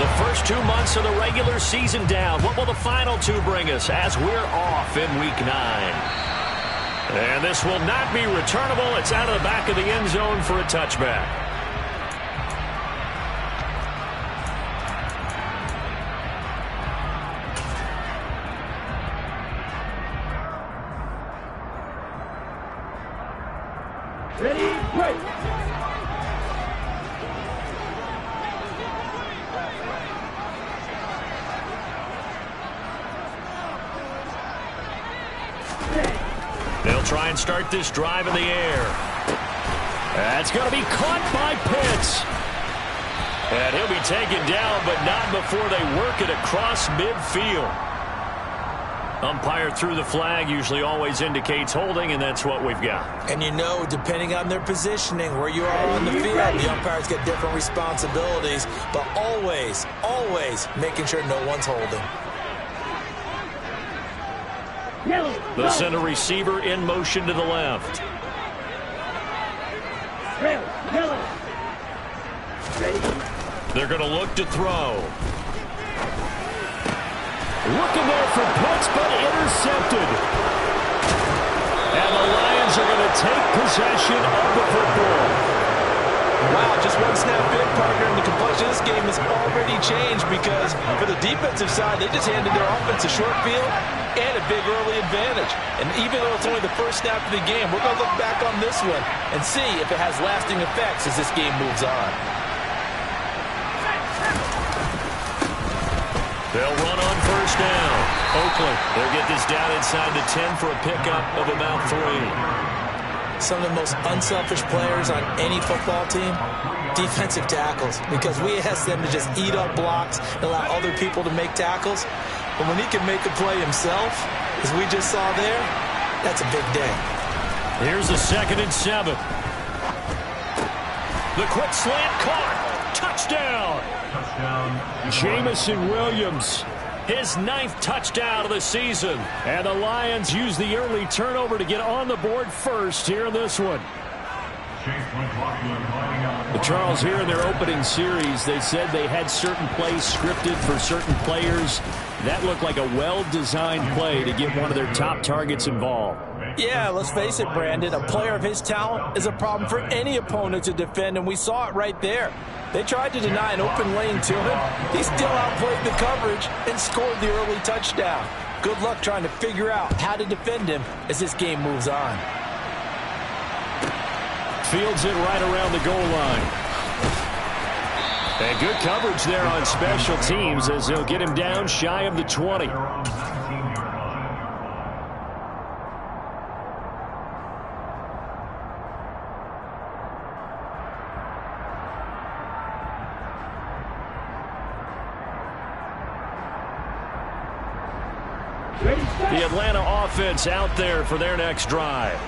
The first 2 months of the regular season down. What will the final 2 bring us as we're off in Week 9? And this will not be returnable. It's out of the back of the end zone for a touchback. Ready, break. They'll try and start this drive in the air. That's going to be caught by Pitts. And he'll be taken down, but not before they work it across midfield. Umpire threw the flag, usually always indicates holding, and that's what we've got. And you know, depending on their positioning, where you are on the field, the umpires get different responsibilities, but always, always making sure no one's holding. They'll send a receiver in motion to the left. They're going to look to throw. Looking there for Pitts, but intercepted. And the Lions are going to take possession of the football. Wow, just one snap in, partner, and the complexion of this game has already changed because for the defensive side, they just handed their offense a short field and a big early advantage. And even though it's only the first snap of the game, we're going to look back on this one and see if it has lasting effects as this game moves on. They'll run on first down. Oakland, they'll get this down inside the 10 for a pickup of about 3. Some of the most unselfish players on any football team, defensive tackles, because we ask them to just eat up blocks and allow other people to make tackles. But when he can make a play himself, as we just saw there, that's a big day. Here's a 2nd and 7. The quick slant caught. Touchdown. Jamison Williams, his 9th touchdown of the season. And the Lions use the early turnover to get on the board first here in this one. The Charles, here in their opening series, they said they had certain plays scripted for certain players. That looked like a well-designed play to get one of their top targets involved. Yeah, let's face it, Brandon. A player of his talent is a problem for any opponent to defend, and we saw it right there. They tried to deny an open lane to him. He still outplayed the coverage and scored the early touchdown. Good luck trying to figure out how to defend him as this game moves on. Fields it right around the goal line. And good coverage there on special teams as they'll get him down shy of the 20. The Atlanta offense out there for their next drive.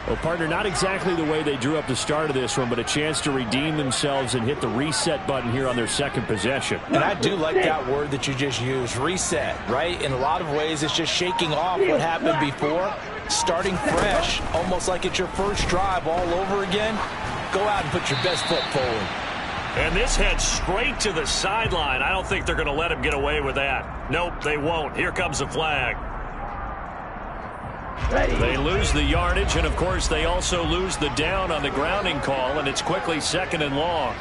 Well, partner, not exactly the way they drew up the start of this one, but a chance to redeem themselves and hit the reset button here on their 2nd possession. And I do like that word that you just used, reset, right? In a lot of ways, it's just shaking off what happened before, starting fresh, almost like it's your first drive all over again. Go out and put your best foot forward. And this heads straight to the sideline. I don't think they're going to let him get away with that. Nope, they won't. Here comes the flag. They lose the yardage, and of course they also lose the down on the grounding call, and it's quickly 2nd and long.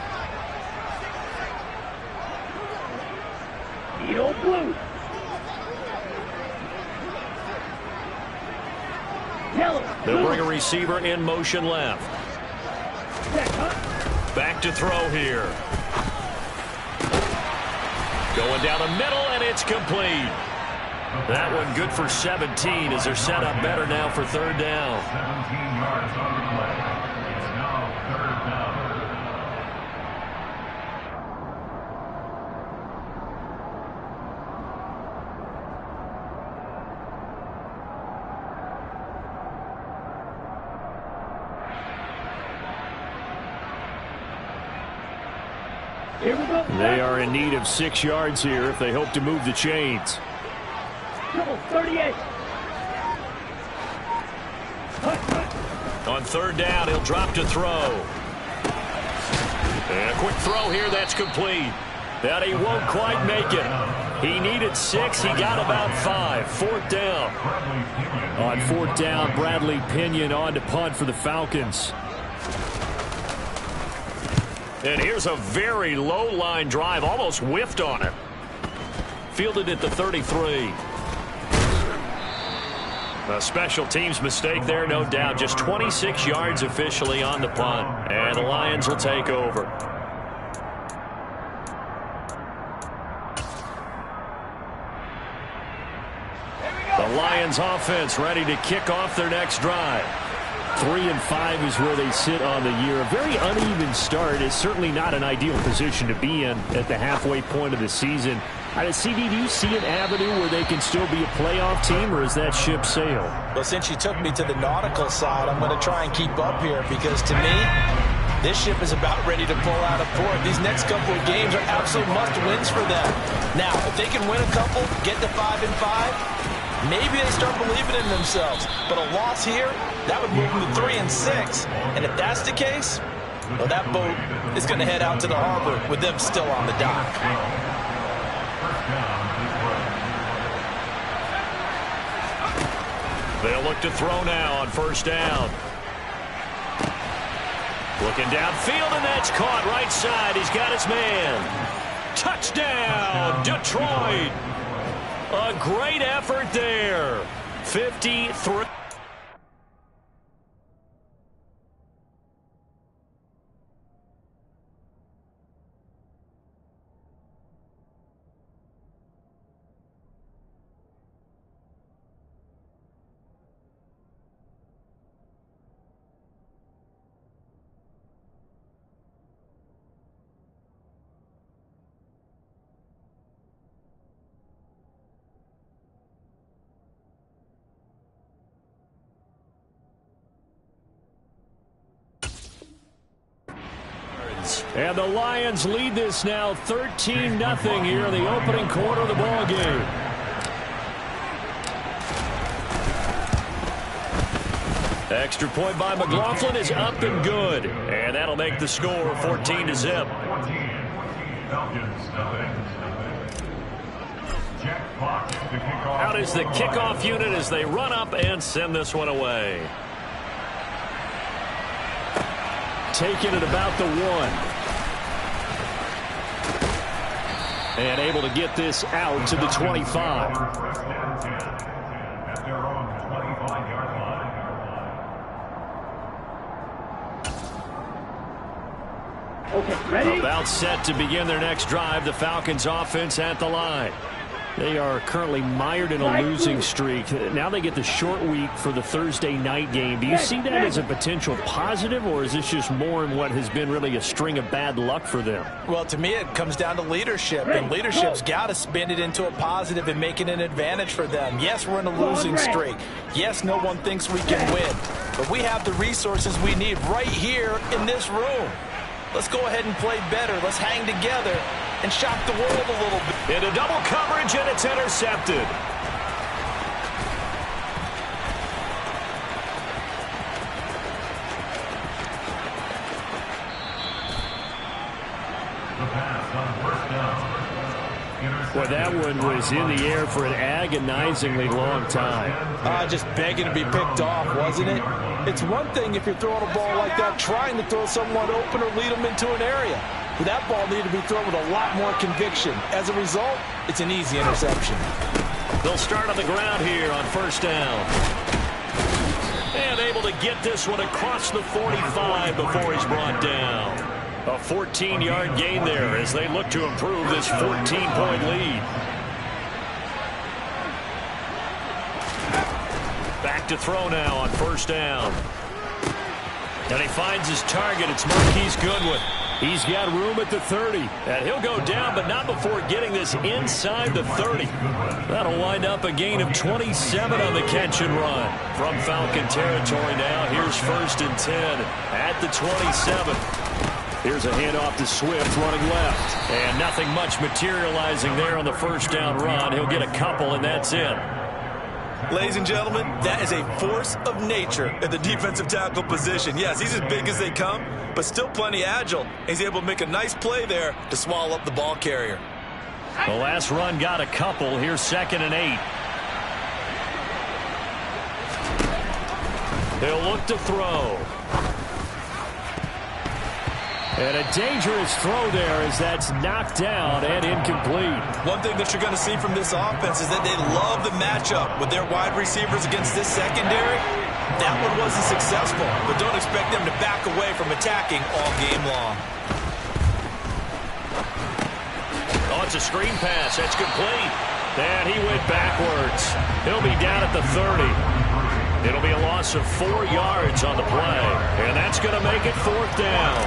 Blue. They'll bring a receiver in motion left. Back to throw here. Going down the middle, and it's complete. That one good for 17 as they're set up better now for 3rd down. 17 yards on the play. It's now 3rd down. They are in need of 6 yards here if they hope to move the chains. 38. On 3rd down, he'll drop to throw. And a quick throw here, that's complete. That he won't quite make it. He needed 6. He got about 5. 4th down. On 4th down, Bradley Pinion on to punt for the Falcons. And here's a very low line drive, almost whiffed on it. Fielded at the 33. A special teams mistake there, no doubt. Just 26 yards officially on the punt. And the Lions will take over. The Lions offense ready to kick off their next drive. 3-5 is where they sit on the year. A very uneven start is certainly not an ideal position to be in at the halfway point of the season. CD, do you see an avenue where they can still be a playoff team, or is that ship sailed? Well, since you took me to the nautical side, I'm going to try and keep up here because, to me, this ship is about ready to pull out of port. These next couple of games are absolute must-wins for them. Now, if they can win a couple, get to 5-5, maybe they start believing in themselves. But a loss here, that would move them to 3-6. And if that's the case, well, that boat is going to head out to the harbor with them still on the dock. They'll look to throw now on 1st down. Looking downfield, and that's caught right side. He's got his man. Touchdown, Detroit. A great effort there. 53. And the Lions lead this now 13-0 here in the opening quarter of the ball game. Extra point by McLaughlin is up and good. And that'll make the score 14-0. Out is the kickoff unit as they run up and send this one away. Taken at about the 1. And able to get this out to the 25. Okay, ready? About set to begin their next drive. The Falcons offense at the line. They are currently mired in a losing streak. Now they get the short week for the Thursday night game. Do you see that as a potential positive, or is this just more in what has been really a string of bad luck for them? Well, to me, it comes down to leadership, and leadership's got to spin it into a positive and make it an advantage for them. Yes, we're in a losing streak. Yes, no one thinks we can win, but we have the resources we need right here in this room. Let's go ahead and play better. Let's hang together and shock the world a little bit. Into double coverage, and it's intercepted. Well, that one was in the air for an agonizingly long time. Just begging to be picked off, wasn't it? It's one thing if you're throwing a ball like that, trying to throw someone open or lead them into an area. But that ball needed to be thrown with a lot more conviction. As a result, it's an easy interception. They'll start on the ground here on 1st down. And able to get this one across the 45 before he's brought down. A 14-yard gain there as they look to improve this 14-point lead. Back to throw now on 1st down. And he finds his target. It's Marquise Goodwin. He's got room at the 30. And he'll go down, but not before getting this inside the 30. That'll wind up a gain of 27 on the catch and run. From Falcon territory now, here's 1st and 10 at the 27. Here's a handoff to Swift running left. And nothing much materializing there on the 1st down run. He'll get a couple, and that's it. Ladies and gentlemen, that is a force of nature at the defensive tackle position. Yes, he's as big as they come, but still plenty agile. He's able to make a nice play there to swallow up the ball carrier. The last run got a couple. Here's 2nd and 8. He'll look to throw. And a dangerous throw there as that's knocked down and incomplete. One thing that you're going to see from this offense is that they love the matchup with their wide receivers against this secondary. That one wasn't successful, but don't expect them to back away from attacking all game long. Oh, it's a screen pass. That's complete. And he went backwards. He'll be down at the 30. It'll be a loss of 4 yards on the play. And that's going to make it 4th down.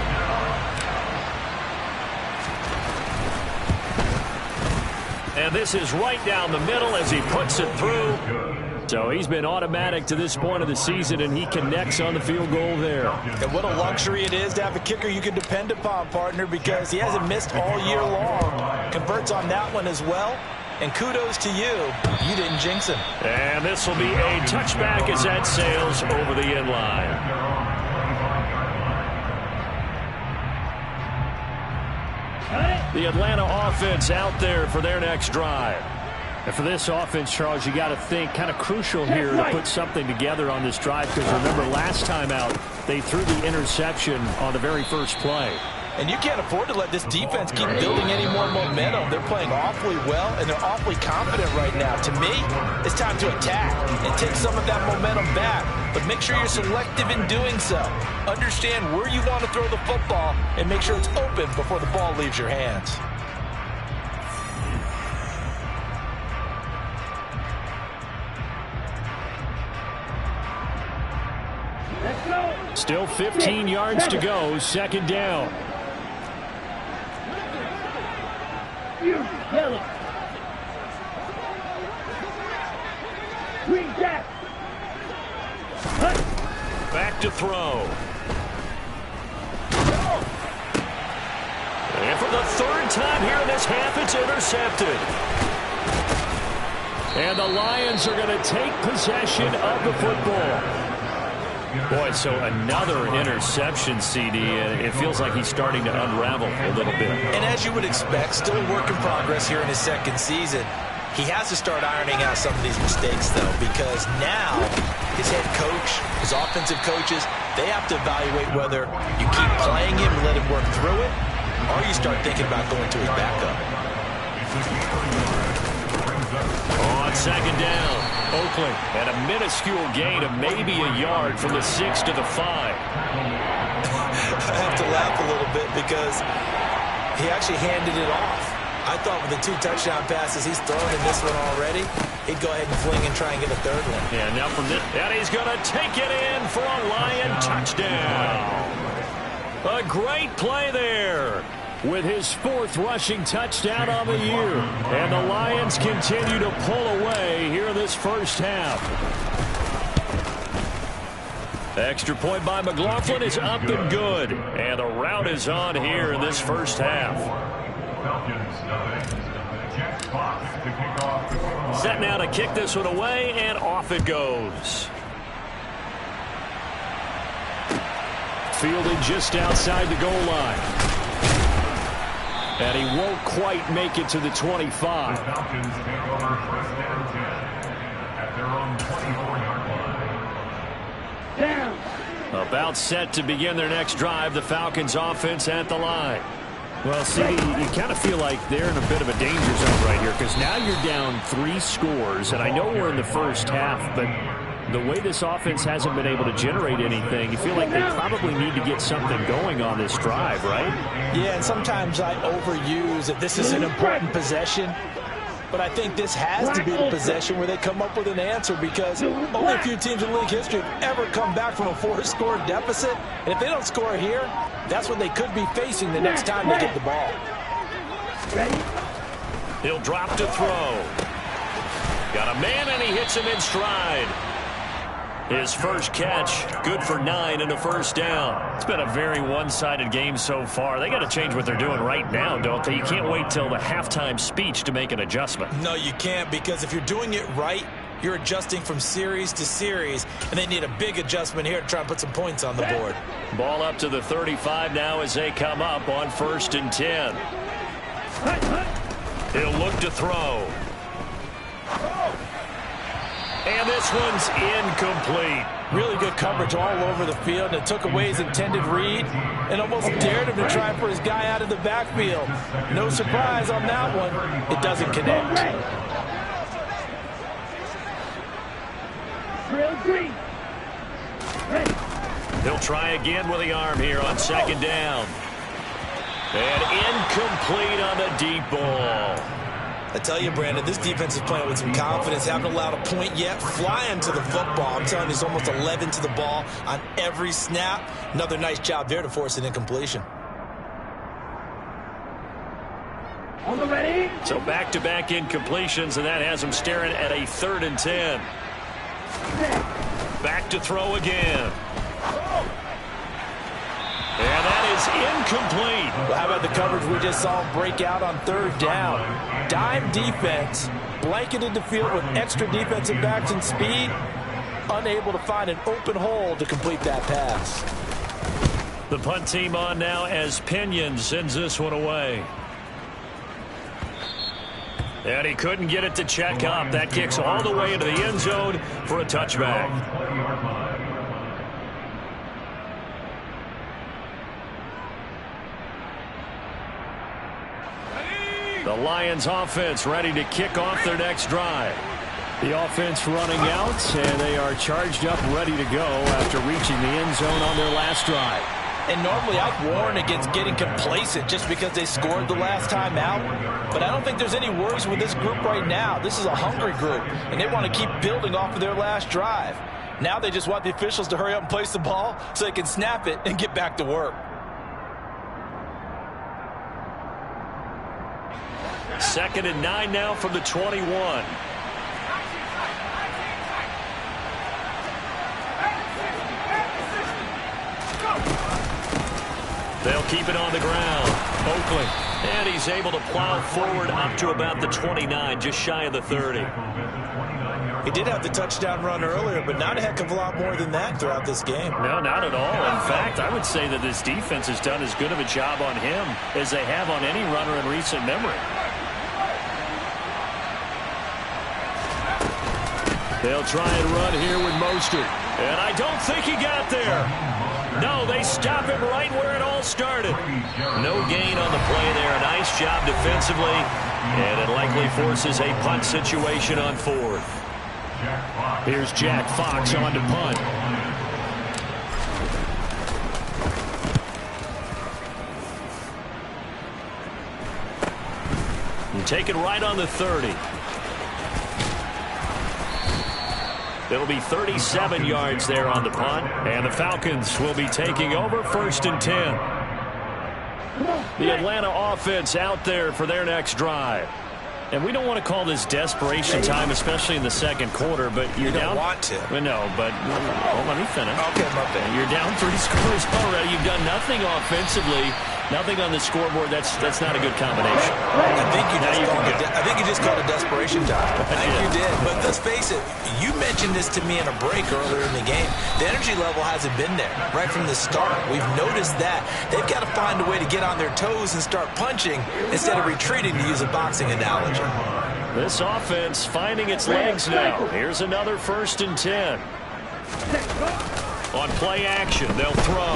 And this is right down the middle as he puts it through. So he's been automatic to this point of the season, and he connects on the field goal there. And what a luxury it is to have a kicker you can depend upon, partner, because he hasn't missed all year long. Converts on that one as well. And kudos to you. You didn't jinx him. And this will be a touchback as that sails over the end line. The Atlanta offense out there for their next drive. And for this offense, Charles, you got to think kind of crucial here to put something together on this drive, because remember last time out they threw the interception on the very first play. And you can't afford to let this defense keep building any more momentum. They're playing awfully well, and they're awfully confident right now. To me, it's time to attack and take some of that momentum back. But make sure you're selective in doing so. Understand where you want to throw the football and make sure it's open before the ball leaves your hands. Let's go. Still 15 yards to go, 2nd down. Yellow. Green jack. Back to throw. And for the 3rd time here in this half, it's intercepted. And the Lions are going to take possession of the football. Boy, so another interception, CD, and it feels like he's starting to unravel a little bit. And as you would expect, still a work in progress here in his 2nd season. He has to start ironing out some of these mistakes, though, because now his head coach, his offensive coaches, they have to evaluate whether you keep playing him and let him work through it, or you start thinking about going to his backup. On 2nd down, Oakland at a minuscule gain of maybe a yard from the 6 to the 5. I have to laugh a little bit because he actually handed it off. I thought with the 2 touchdown passes he's thrown in this one already, he'd go ahead and fling and try and get a 3rd one. Yeah, now from this, and he's going to take it in for a Lion touchdown. A great play there with his 4th rushing touchdown on the year. And the Lions continue to pull away here in this first half. Extra point by McLaughlin is up and good. And the route is on here in this first half. Set now to kick this one away, and off it goes. Fielded just outside the goal line. And he won't quite make it to the 25. The Falcons take over 1st and 10 at their own 24-yard line. Down. About set to begin their next drive, the Falcons offense at the line. Well, see, you kind of feel like they're in a bit of a danger zone right here, because now you're down 3 scores, and I know we're in the first half, but the way this offense hasn't been able to generate anything, you feel like they probably need to get something going on this drive, right? Yeah, and sometimes I overuse that this is an important possession. But I think this has to be the possession where they come up with an answer, because only a few teams in league history have ever come back from a 4-score deficit. And if they don't score here, that's what they could be facing the next time they get the ball. He'll drop to throw. Got a man, and he hits him in stride. His first catch, good for 9 and a 1st down. It's been a very one-sided game so far. They got to change what they're doing right now, don't they? You can't wait till the halftime speech to make an adjustment. No, you can't, because if you're doing it right, You're adjusting from series to series, and they need a big adjustment here to try and put some points on the board. Ball up to the 35 now as they come up on 1st and 10. He'll look to throw. And this one's incomplete. Really good coverage all over the field, and it took away his intended read and almost dared him to try for his guy out of the backfield. No surprise on that one. It doesn't connect. He'll try again with the arm here on 2nd down. And incomplete on the deep ball. I tell you, Brandon, this defense is playing with some confidence. Haven't allowed a point yet. Flying to the football. I'm telling you, it's almost 11 to the ball on every snap. Another nice job there to force an incompletion. On the ready. So back-to-back incompletions, and that has him staring at a 3rd and 10. Back to throw again. And that is incomplete. Well, how about the coverage we just saw break out on 3rd down? Dime defense, blanketed the field with extra defensive backs and speed, unable to find an open hole to complete that pass. The punt team on now as Pinion sends this one away. And he couldn't get it to check up. That kicks all the way into the end zone for a touchback. The Lions offense ready to kick off their next drive. The offense running out, and they are charged up, ready to go after reaching the end zone on their last drive. And normally I'd warn against getting complacent just because they scored the last time out. But I don't think there's any worries with this group right now. This is a hungry group, and they want to keep building off of their last drive. Now they just want the officials to hurry up and place the ball so they can snap it and get back to work. 2nd and 9 now from the 21. They'll keep it on the ground. Oakland. And he's able to plow forward up to about the 29, just shy of the 30. He did have the touchdown run earlier, but not a heck of a lot more than that throughout this game. No, not at all. In fact, I would say that this defense has done as good of a job on him as they have on any runner in recent memory. They'll try and run here with Mostert. And I don't think he got there. No, they stop him right where it all started. No gain on the play there. A nice job defensively. And it likely forces a punt situation on 4th. Here's Jack Fox on to punt. And take it right on the 30. It'll be 37 yards there on the punt. And the Falcons will be taking over 1st and 10. The Atlanta offense out there for their next drive. And we don't want to call this desperation time, especially in the 2nd quarter, but you're down. You don't want to. No, but well, let me finish. Okay, my bad. You're down 3 scores already. You've done nothing offensively, nothing on the scoreboard. That's not a good combination. I think you just called it desperation time. I think you did. But let's face it, you mentioned this to me in a break earlier in the game. The energy level hasn't been there right from the start. We've noticed that. They've got to find a way to get on their toes and start punching instead of retreating, to use a boxing analogy. This offense finding its legs now. Here's another 1st and 10. On play action, they'll throw.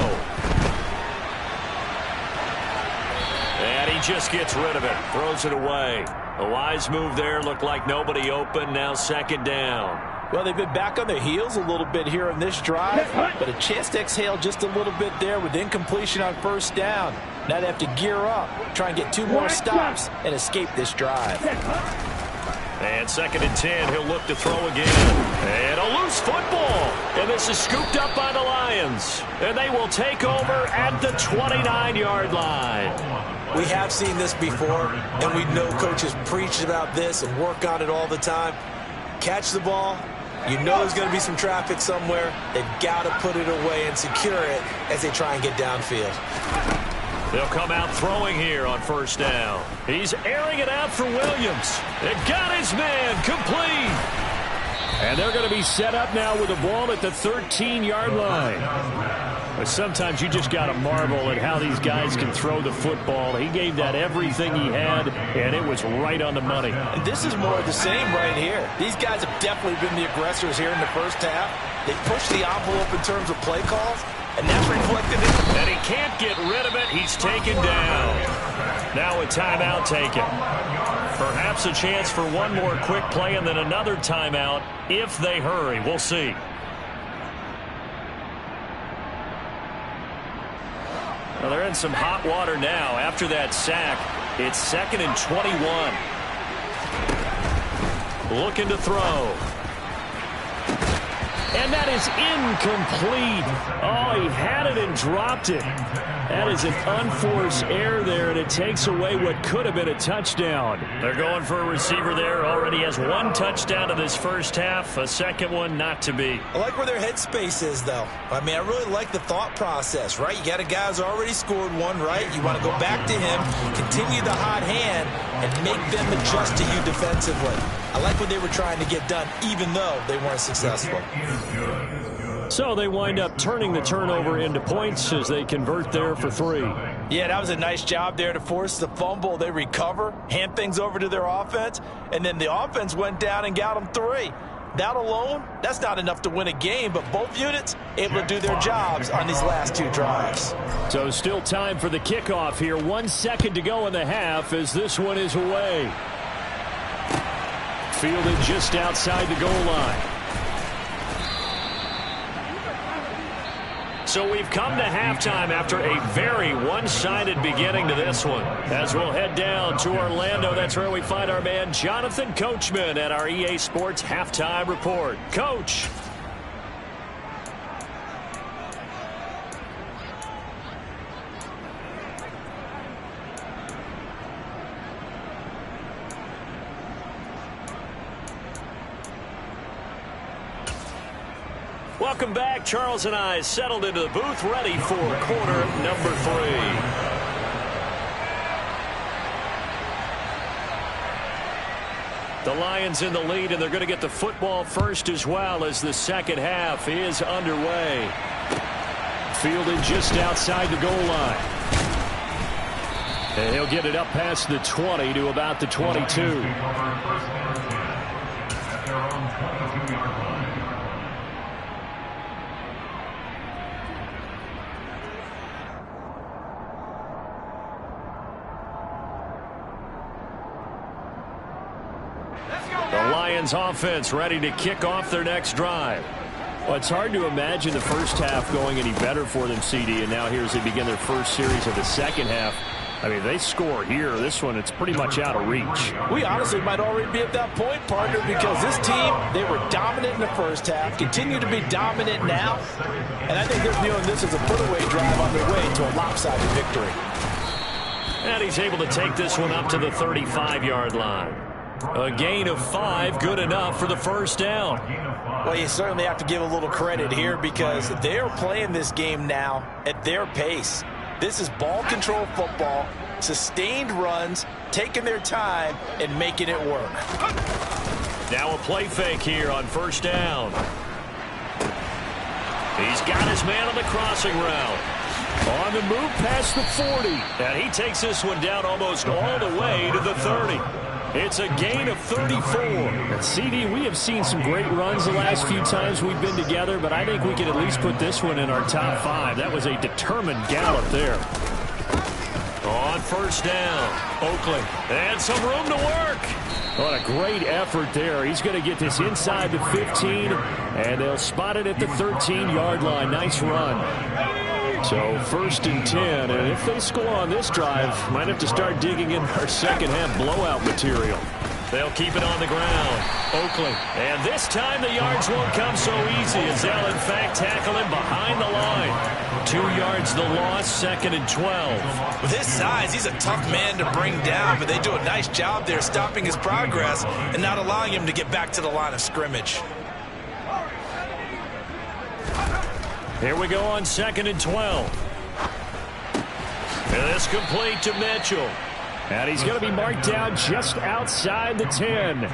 And he just gets rid of it. Throws it away. A wise move there. Looked like nobody open. Now 2nd down. Well, they've been back on their heels a little bit here in this drive, but a chance to exhale just a little bit there with incompletion on 1st down. Now they have to gear up, try and get 2 more stops and escape this drive. And 2nd and 10, he'll look to throw again. And a loose football. And this is scooped up by the Lions. And they will take over at the 29-yard line. We have seen this before, and we know coaches preach about this and work on it all the time. Catch the ball. You know there's going to be some traffic somewhere. They've got to put it away and secure it as they try and get downfield. They'll come out throwing here on 1st down. He's airing it out for Williams. It got his man complete. And they're going to be set up now with the ball at the 13-yard line. But sometimes you just got to marvel at how these guys can throw the football. He gave that everything he had, and it was right on the money. And this is more of the same right here. These guys have definitely been the aggressors here in the first half. They pushed the envelope in terms of play calls, and that's reflected in it. And he can't get rid of it. He's taken down. Now a timeout taken. Perhaps a chance for one more quick play and then another timeout if they hurry. We'll see. Well, they're in some hot water now. After that sack, it's 2nd and 21. Looking to throw. And that is incomplete. Oh, he had it and dropped it. That is an unforced error there, and it takes away what could have been a touchdown. They're going for a receiver there. Already has one touchdown in this first half. A second one not to be. I like where their headspace is, though. I mean, I really like the thought process, right? You got a guy who's already scored one, right? You want to go back to him, continue the hot hand, and make them adjust to you defensively. I like what they were trying to get done, even though they weren't successful. So they wind up turning the turnover into points as they convert there for 3. Yeah, that was a nice job there to force the fumble. They recover, hand things over to their offense, and then the offense went down and got them 3. That alone, that's not enough to win a game, but both units able to do their jobs on these last 2 drives. So still time for the kickoff here. 1 second to go in the half as this one is away. Fielded just outside the goal line. So we've come to halftime after a very one-sided beginning to this one. As we'll head down to Orlando, that's where we find our man Jonathan Coachman at our EA Sports Halftime Report. Coach. Welcome back. Charles and I settled into the booth, ready for quarter number 3. The Lions in the lead, and they're going to get the football first as well as the second half is underway. Fielded just outside the goal line. And he'll get it up past the 20 to about the 22. The Lions offense ready to kick off their next drive. Well, it's hard to imagine the first half going any better for them, CD, and now here as they begin their first series of the second half. I mean, they score here. This one, it's pretty much out of reach. We honestly might already be at that point, partner, because this team, they were dominant in the first half, continue to be dominant now, and I think they're viewing this as a put-away drive on their way to a lopsided victory. And he's able to take this one up to the 35-yard line. A gain of 5, good enough for the first down. Well, you certainly have to give a little credit here because they're playing this game now at their pace. This is ball control football, sustained runs, taking their time, and making it work. Now a play fake here on first down. He's got his man on the crossing route. On the move past the 40. And he takes this one down almost all the way to the 30. It's a gain of 34. And CD, we have seen some great runs the last few times we've been together, but I think we can at least put this one in our top 5. That was a determined gallop there. On first down, Oakley. And some room to work. What a great effort there. He's going to get this inside the 15, and they'll spot it at the 13-yard line. Nice run. So first and 10, and if they score on this drive, might have to start digging in our second half blowout material. They'll keep it on the ground. Oakley. And this time the yards won't come so easy as they'll in fact tackle him behind the line. 2 yards the loss, 2nd and 12. With his size, he's a tough man to bring down, but they do a nice job there stopping his progress and not allowing him to get back to the line of scrimmage. Here we go on 2nd and 12. And this complete to Mitchell. And he's going to be marked down just outside the 10.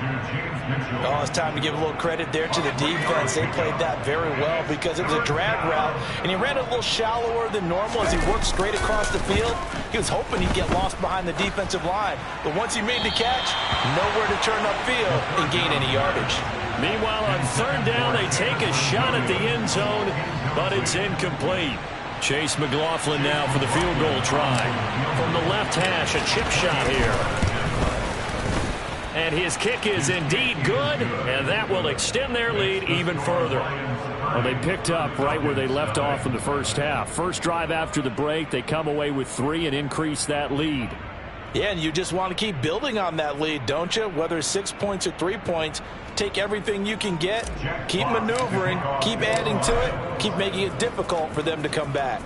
Oh, it's time to give a little credit there to the defense. They played that very well because it was a drag route, and he ran a little shallower than normal as he worked straight across the field. He was hoping he'd get lost behind the defensive line, but once he made the catch, nowhere to turn upfield and gain any yardage. Meanwhile, on third down, they take a shot at the end zone, but it's incomplete. Chase McLaughlin now for the field goal try. From the left hash, a chip shot here. And his kick is indeed good, and that will extend their lead even further. Well, they picked up right where they left off in the first half. First drive after the break, they come away with 3 and increase that lead. Yeah, and you just want to keep building on that lead, don't you? Whether it's 6 points or 3 points, take everything you can get, keep maneuvering, keep adding to it, keep making it difficult for them to come back.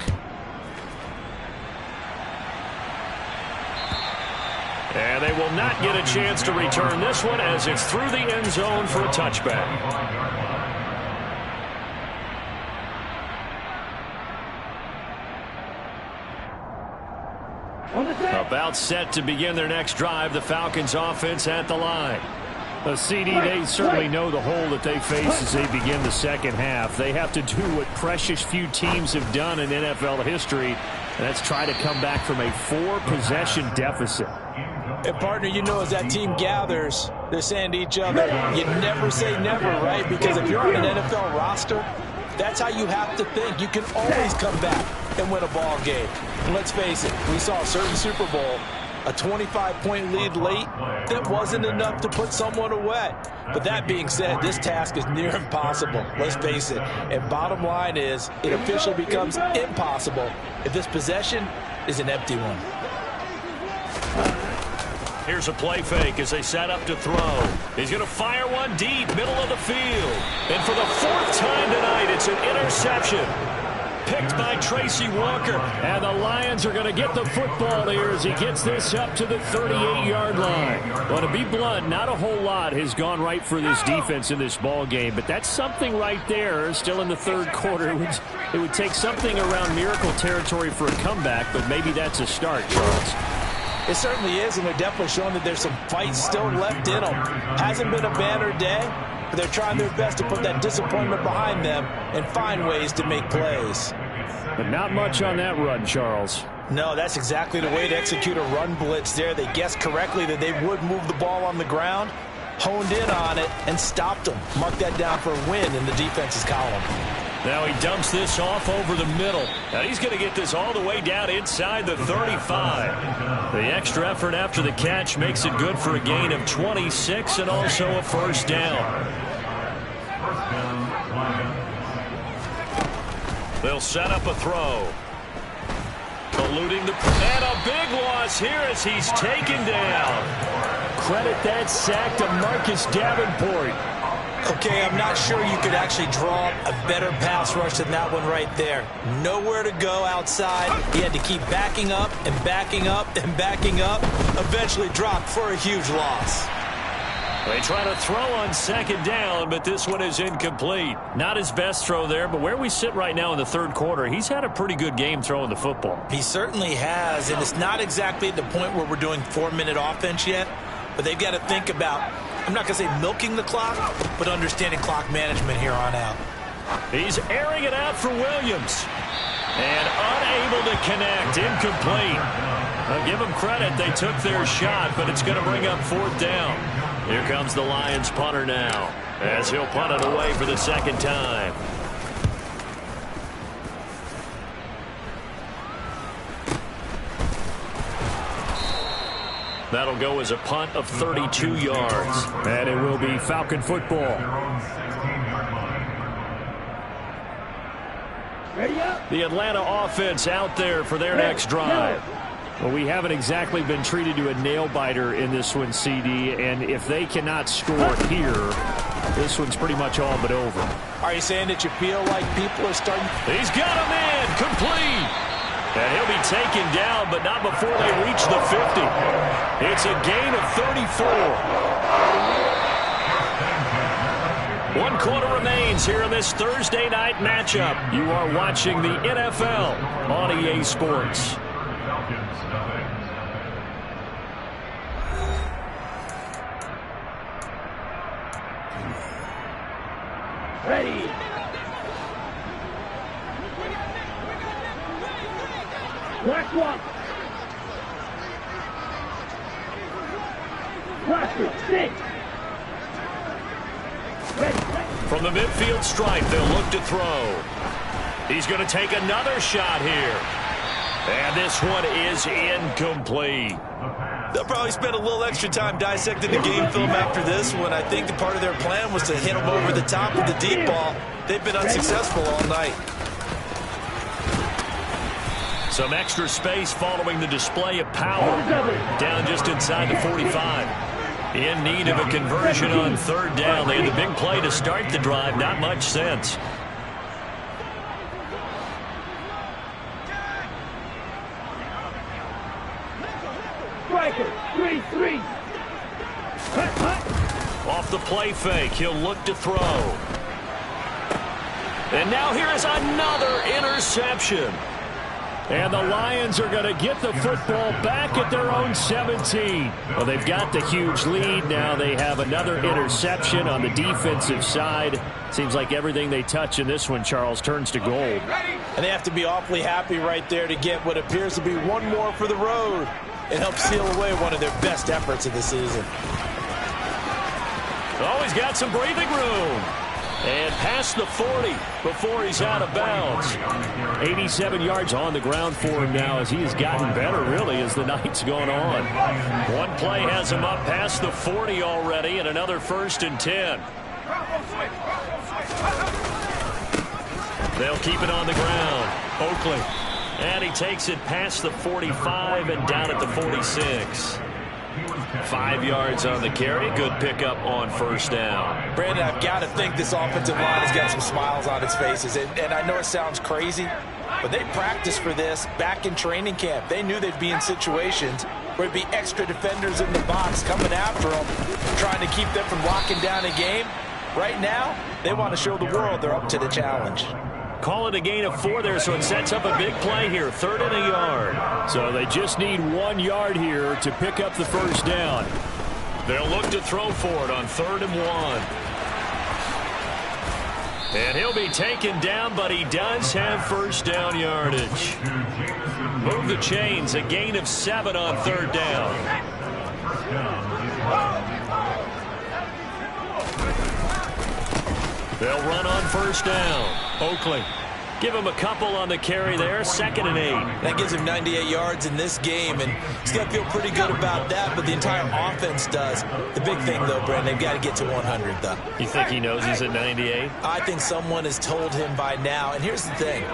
And they will not get a chance to return this one as it's through the end zone for a touchback. About set to begin their next drive, the Falcons offense at the line. A CD, they certainly know the hole that they face as they begin the second half. They have to do what precious few teams have done in NFL history, and that's try to come back from a 4-possession deficit. And partner, you know, as that team gathers, they're saying to each other, you never say never, right? Because if you're on an NFL roster, that's how you have to think. You can always come back and win a ball game. And let's face it, we saw a certain Super Bowl, a 25-point lead late, that wasn't enough to put someone away. But that being said, this task is near impossible. Let's face it. And bottom line is, it officially becomes impossible if this possession is an empty one. Here's a play fake as they set up to throw. He's going to fire one deep, middle of the field. And for the 4th time tonight, it's an interception. Picked by Tracy Walker. And the Lions are going to get the football here as he gets this up to the 38-yard line. Well, to be blunt, not a whole lot has gone right for this defense in this ball game, but that's something right there. Still in the third quarter. It would take something around miracle territory for a comeback, but maybe that's a start, Charles. It certainly is, and they're definitely showing that there's some fight still left in them. Hasn't been a banner day, but they're trying their best to put that disappointment behind them and find ways to make plays. But not much on that run, Charles. No, that's exactly the way to execute a run blitz there. They guessed correctly that they would move the ball on the ground, honed in on it, and stopped them. Mark that down for a win in the defense's column. Now he dumps this off over the middle. Now he's going to get this all the way down inside the 35. The extra effort after the catch makes it good for a gain of 26 and also a first down. They'll set up a throw. Eluding the... And a big loss here as he's taken down. Credit that sack to Marcus Davenport. Okay, I'm not sure you could actually draw a better pass rush than that one right there. Nowhere to go outside. He had to keep backing up and backing up and backing up. Eventually dropped for a huge loss. They try to throw on second down, but this one is incomplete. Not his best throw there, but where we sit right now in the third quarter, he's had a pretty good game throwing the football. He certainly has, and it's not exactly at the point where we're doing 4-minute offense yet, but they've got to think about, I'm not going to say milking the clock, but understanding clock management here on out. He's airing it out for Williams. And unable to connect, incomplete. I'll give them credit, they took their shot, but it's going to bring up 4th down. Here comes the Lions punter now, as he'll punt it away for the second time. That'll go as a punt of 32 yards. And it will be Falcon football. The Atlanta offense out there for their next drive. Well, we haven't exactly been treated to a nail-biter in this one, CD, and if they cannot score here, this one's pretty much all but over. Are you saying that you feel like people are starting? He's got him in, complete. And he'll be taken down, but not before they reach the 50. It's a gain of 34. 1 quarter remains here in this Thursday night matchup. You are watching the NFL on EA Sports. Ready. Black one. Black 6. From the midfield stripe, they'll look to throw. He's going to take another shot here. And this one is incomplete. They'll probably spend a little extra time dissecting the game film after this one. I think part of their plan was to hit them over the top with the deep ball. They've been unsuccessful all night. Some extra space following the display of power. Down just inside the 45. In need of a conversion on third down. They had the big play to start the drive. Not much sense. Striker, 3-3. Off the play fake, he'll look to throw. And now here is another interception. And the Lions are going to get the football back at their own 17. Well, they've got the huge lead. Now they have another interception on the defensive side. Seems like everything they touch in this one, Charles, turns to gold. And they have to be awfully happy right there to get what appears to be one more for the road. It helps seal away one of their best efforts of the season. Oh, he's got some breathing room. And past the 40 before he's out of bounds. 87 yards on the ground for him now as he has gotten better, really, as the night's gone on. One play has him up past the 40 already, and another 1st and 10. They'll keep it on the ground. Oakley. And he takes it past the 45 and down at the 46. 5 yards on the carry. Good pickup on first down. Brandon, I've got to think this offensive line has got some smiles on its faces. And I know it sounds crazy, but they practiced for this back in training camp. They knew they'd be in situations where there'd be extra defenders in the box coming after them, trying to keep them from locking down a game. Right now, they want to show the world they're up to the challenge. Call it a gain of 4 there, so it sets up a big play here. 3rd and a yard. So they just need 1 yard here to pick up the first down. They'll look to throw for it on 3rd and 1. And he'll be taken down, but he does have first down yardage. Move the chains, a gain of 7 on 3rd down. They'll run on first down. Oakley. Give him a couple on the carry there. 2nd and 8. That gives him 98 yards in this game, and he's got to feel pretty good about that, but the entire offense does. The big thing, though, Brandon, they've got to get to 100, though. You think he knows he's at 98? I think someone has told him by now, and here's the thing.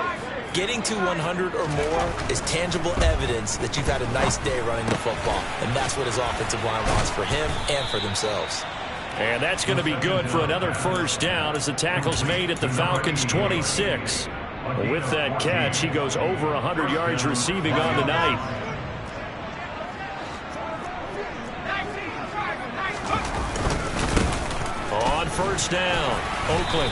Getting to 100 or more is tangible evidence that you've had a nice day running the football, and that's what his offensive line wants for him and for themselves. And that's going to be good for another first down as the tackle's made at the Falcons' 26. With that catch, he goes over 100 yards receiving on the night. On first down, Oakland.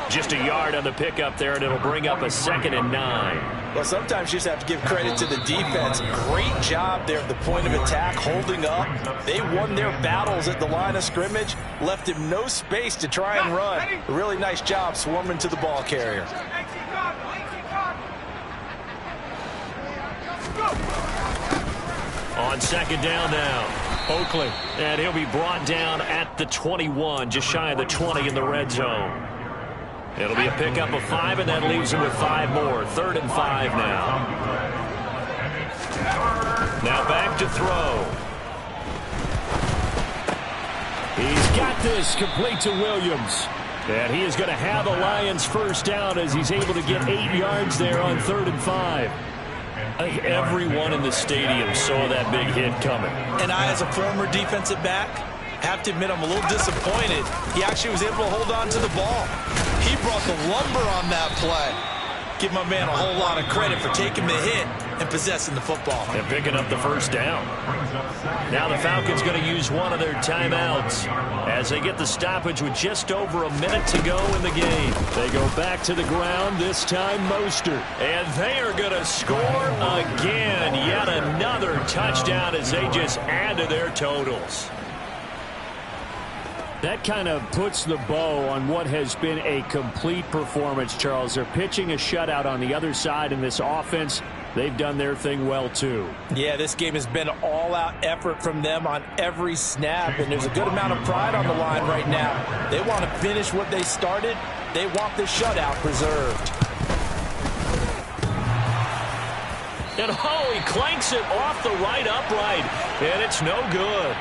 Just a yard on the pickup there, and it'll bring up a 2nd and 9. Well, sometimes you just have to give credit to the defense. Great job there at the point of attack, holding up. They won their battles at the line of scrimmage, left him no space to try and run. A really nice job swarming to the ball carrier. On 2nd down now, Oakley. And he'll be brought down at the 21, just shy of the 20 in the red zone. It'll be a pickup of 5, and that leaves him with 5 more. 3rd and 5 now. Now back to throw. He's got this complete to Williams. And he is going to have the Lions first down as he's able to get 8 yards there on 3rd and 5. I think everyone in the stadium saw that big hit coming. And I, as a former defensive back, have to admit I'm a little disappointed. He actually was able to hold on to the ball. He brought the lumber on that play. Give my man a whole lot of credit for taking the hit and possessing the football. And picking up the first down. Now the Falcons going to use one of their timeouts as they get the stoppage with just over a minute to go in the game. They go back to the ground, this time Mostert. And they are going to score again. Yet another touchdown as they just add to their totals. That kind of puts the bow on what has been a complete performance, Charles. They're pitching a shutout on the other side in this offense. They've done their thing well, too. Yeah, this game has been all-out effort from them on every snap, and there's a good amount of pride on the line right now. They want to finish what they started. They want the shutout preserved. And he clanks it off the right upright, and it's no good.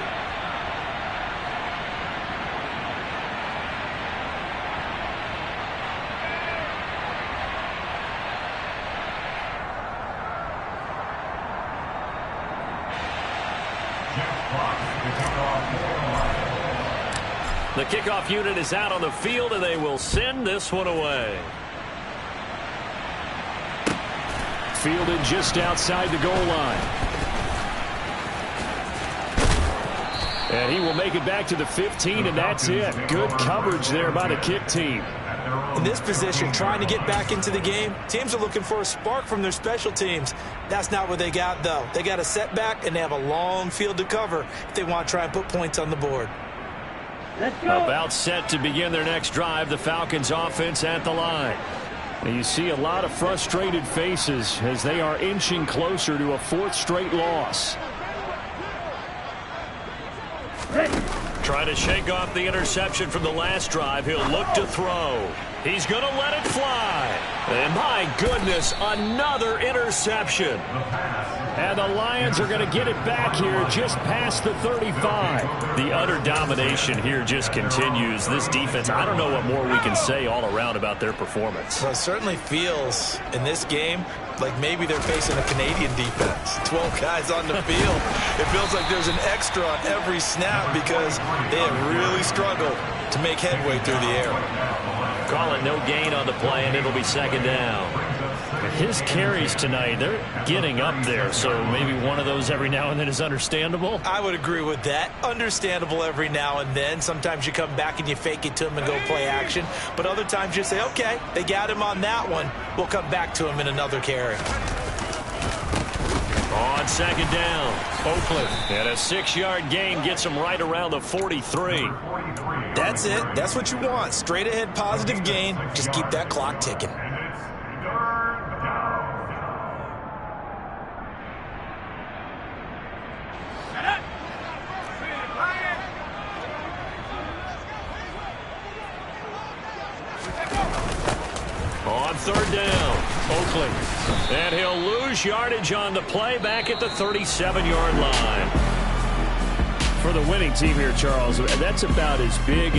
The kickoff unit is out on the field, and they will send this one away. Fielded just outside the goal line. And he will make it back to the 15, and that's it. Good coverage there by the kick team. In this position, trying to get back into the game, teams are looking for a spark from their special teams. That's not what they got, though. They got a setback, and they have a long field to cover if they want to try and put points on the board. Let's go. About set to begin their next drive, the Falcons offense at the line. And you see a lot of frustrated faces as they are inching closer to a fourth straight loss. Trying to shake off the interception from the last drive. He'll look to throw. He's going to let it fly. And my goodness, another interception. And the Lions are going to get it back here just past the 35. The utter domination here just continues. This defense, I don't know what more we can say all around about their performance. Well, it certainly feels in this game like maybe they're facing a Canadian defense. 12 guys on the field. It feels like there's an extra on every snap because they have really struggled to make headway through the air. Call it no gain on the play, and it'll be second down. His carries tonight, they're getting up there, so maybe one of those every now and then is understandable. I would agree with that. Understandable every now and then. Sometimes you come back and you fake it to him and go play action. But other times you say, okay, they got him on that one. We'll come back to him in another carry. On second down, Oakland. And a 6-yard gain gets them right around the 43. That's it. That's what you want. Straight ahead positive gain. Just keep that clock ticking. On third down, Oakland. And he'll lose yardage on the play back at the 37-yard line. For the winning team here, Charles, that's about as big